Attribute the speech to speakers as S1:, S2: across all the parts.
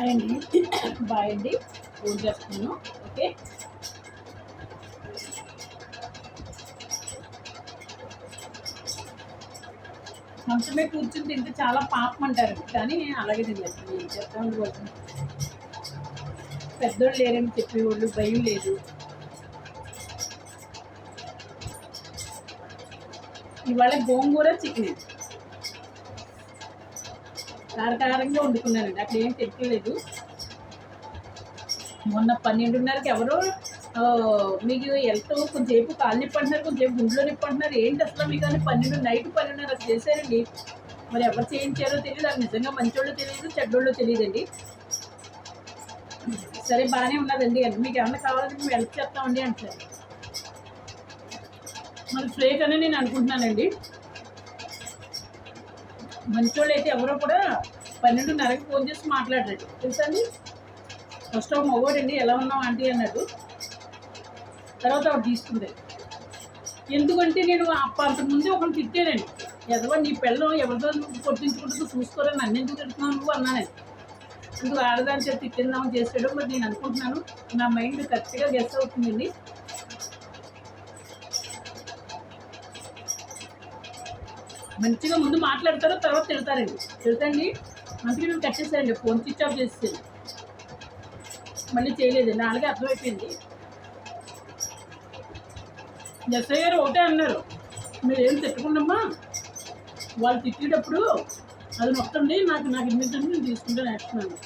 S1: Hi అండి. Bye అండి. Phone చేస్తున్నాను. ఓకే. మంచమే కూర్చుని తింటే చాలా పాపం అంటారు, కానీ అలాగే తినలేదు. ఏం చేస్తాం రోజు పెద్దోళ్ళు లేరని చెప్పేవాళ్ళు, భయం లేదు. ఇవాళ గోంగూర చికెన్ కారకారంగా వండుకున్నానండి. అక్కడ ఏం తెక్కలేదు. మొన్న 12:30కి ఎవరో మీకు వెళ్తూ కొంచెంసేపు కాలు నొప్పి అంటున్నారు, కొంచెంసేపు గుండెలో నొప్పి అంటున్నారు. ఏంటి అసలు మీకు అని నైట్ 12:30 చేశారండి. మరి ఎవరు చేయించారో తెలియదు. అది నిజంగా మంచోళ్ళు తెలియదు, చెడ్డోళ్ళు తెలియదండి. సరే బాగానే ఉన్నదండి అని మీకు ఏమన్నా కావాలంటే మేము హెల్ప్ చేస్తామండి అంటారు. మరి ఫేక్ అని నేను అనుకుంటున్నానండి. మంచోళ్ళు అయితే ఎవరో కూడా 12:30కి ఫోన్ చేసి మాట్లాడరండి, తెలుసా అండి. ఫస్ట్ ఒక మగవాడండి, ఎలా ఉన్నావు ఆంటీ అన్నాడు. తర్వాత ఆవిడ తీసుకుంది. ఎందుకంటే నేను అంతకుముందే ఒకరిని తిట్టానండి. ఎదవ నీ పిల్లలు ఎవరితో కొట్టించుకుంటూ చూసుకోరా, నన్ను ఎందుకు తిడుతున్నావు నువ్వు అన్నానండి. అందుకు ఆడదాని చేతి తిట్టిందామని చేసాడు. మరి నేను అనుకుంటున్నాను, నా మైండ్ కరెక్ట్గా గెస్ అవుతుందండి. మంచిగా ముందు మాట్లాడతారు, తర్వాత తిడతారండి. తెలుసండి. అందుకే నేను కట్ చేశానండి, ఫోన్ స్విచ్ ఆఫ్ చేసేది. మళ్ళీ చేయలేదండి. అలాగే అర్థమైపోయింది. ఎస్ఐ గారు ఒకటే అన్నారు, మీరేం తిట్టకుండమ్మా, వాళ్ళు తిట్టేటప్పుడు అది నొక్కండి, నాకు ఇన్విటేషన్ నేను తీసుకుంటే నేర్చుకున్నాను.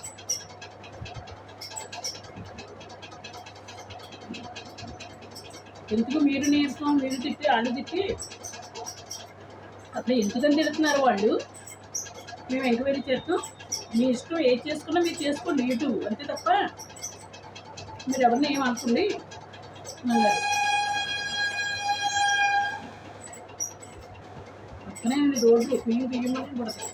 S1: ఎందుకు మీరు నేర్చుకోం, మీరు తిట్టి వాళ్ళు తిట్టి అట్లా ఎందుకని తిడుతున్నారు వాళ్ళు. మేము ఎంక్వైరీ చేస్తాం, మీ ఇష్టం ఏది చేసుకున్నా మీరు చేసుకోండి యూట్యూబ్, అంతే తప్ప మీరు ఎవరిని ఏమనుకోండి అన్నారు. పక్కనే రోడ్లు బియ్యమని పడతాయి.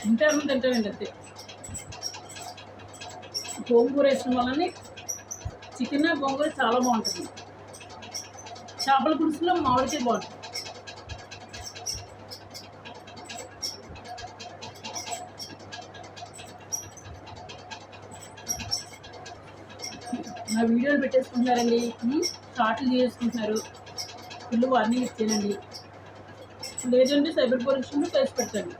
S1: తింటారు తింటారండి అంతే. గోంగూర వేసిన వల్ల చికెన్ గోంగూర చాలా బాగుంటుంది. చేపల పులుసులో మామిడికాయ బాగుంటుంది. నా వీడియోలు పెట్టేసుకుంటున్నారండి, షార్ట్లు చేసుకుంటున్నారు. ఫుల్ వార్నింగ్ ఇచ్చానండి. లేదంటే సైబర్ పోలీసులు కేసు పెట్టండి.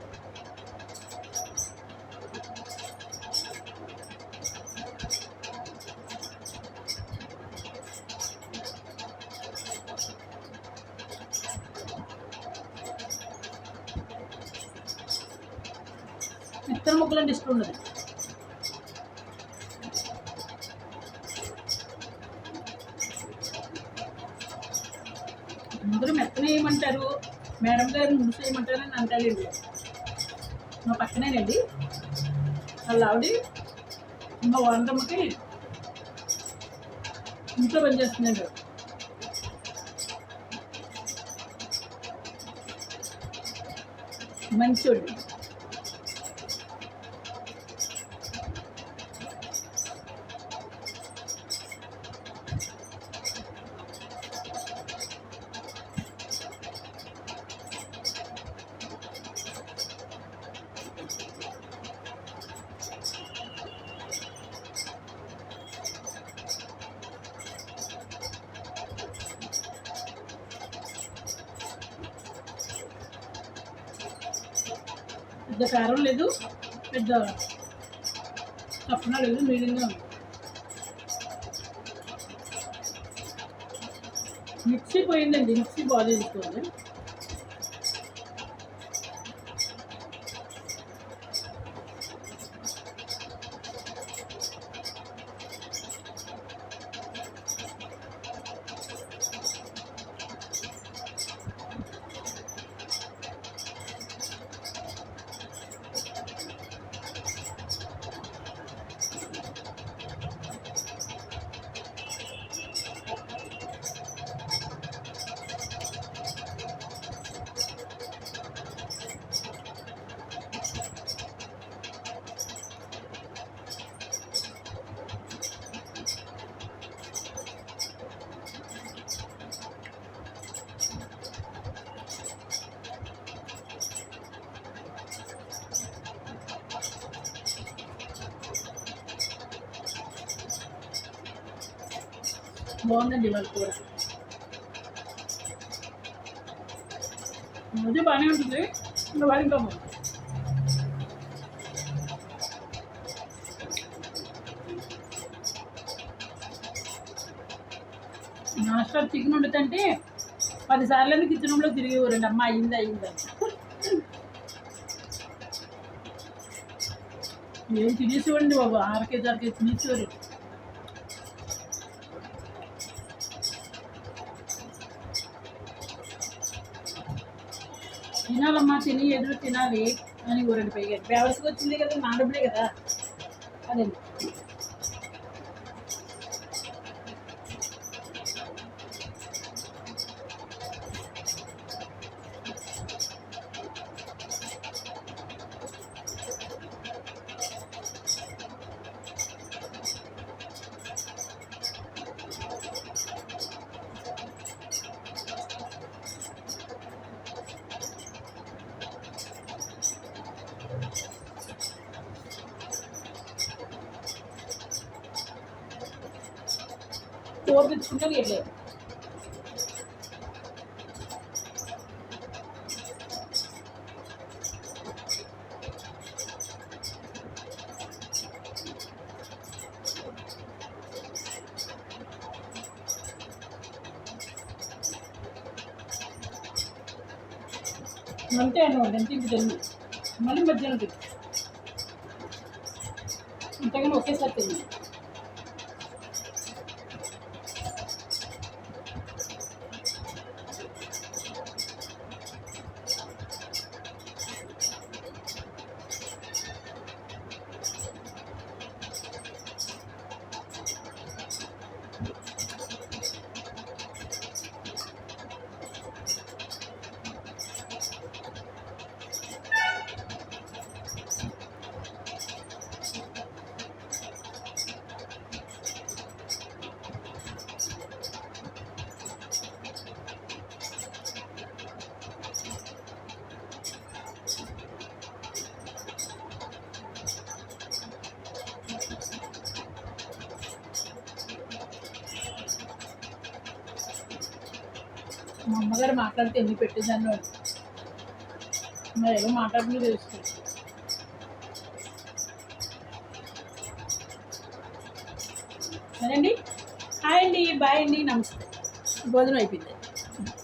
S1: ఇతర ముక్కలంటే ఇష్టం ఉండదు. అందరూ మెత్తన వేయమంటారు, మేడం గారు ముడుసు వేయమంటారు అని అంటారండి. మా పక్కనేనండి వాళ్ళ ఆవిడ మా వంటమ్మకి ఇంట్లో పనిచేస్తున్నాడు. మంచోడు. పెద్ద కారం లేదు, పెద్ద తప్పన లేదు, మీడియంగా ఉంది. మిక్సీ పోయిందండి, మిక్సీ బాగా చేసుకోవాలి. బాగుందండి వాళ్ళ కూర. రోజు బాగానే ఉంటుంది, ఇంకా వాళ్ళు ఇంకా బాగుంది. నాన్ స్టాప్ చికెన్ వండుతుంటే 10 సార్లు కిచెన్ రూమ్లో తిరిగేవారండి, అమ్మ అయింది అయింది అని. ఏం తినేసేవాడండి బాబు, 6 కేజీ 6 కేజీ తినేసేవారు. తినాలమ్మా, తిని ఎదురు తినాలి అని ఊరండి. పైగా బేవర్స్గా వచ్చింది కదా, నా డబ్బులే కదా అదండి. కూర తెచ్చుకుంటే లేదు. అంతే అనమాట, అంతే ఇంక తెలియదు. మళ్ళీ మధ్యాహ్నం తిని అంతేగాని ఒకేసారి తెలియదు. మా అమ్మగారు మాట్లాడితే ఎన్ని పెట్టేదాన్ని, మరి ఏదో మాట్లాడుతూ తెలుస్తుంది. సరే అండి, హాయ్ అండి, బాయ్ అండి, నమస్తే. భోజనం అయిపోయింది.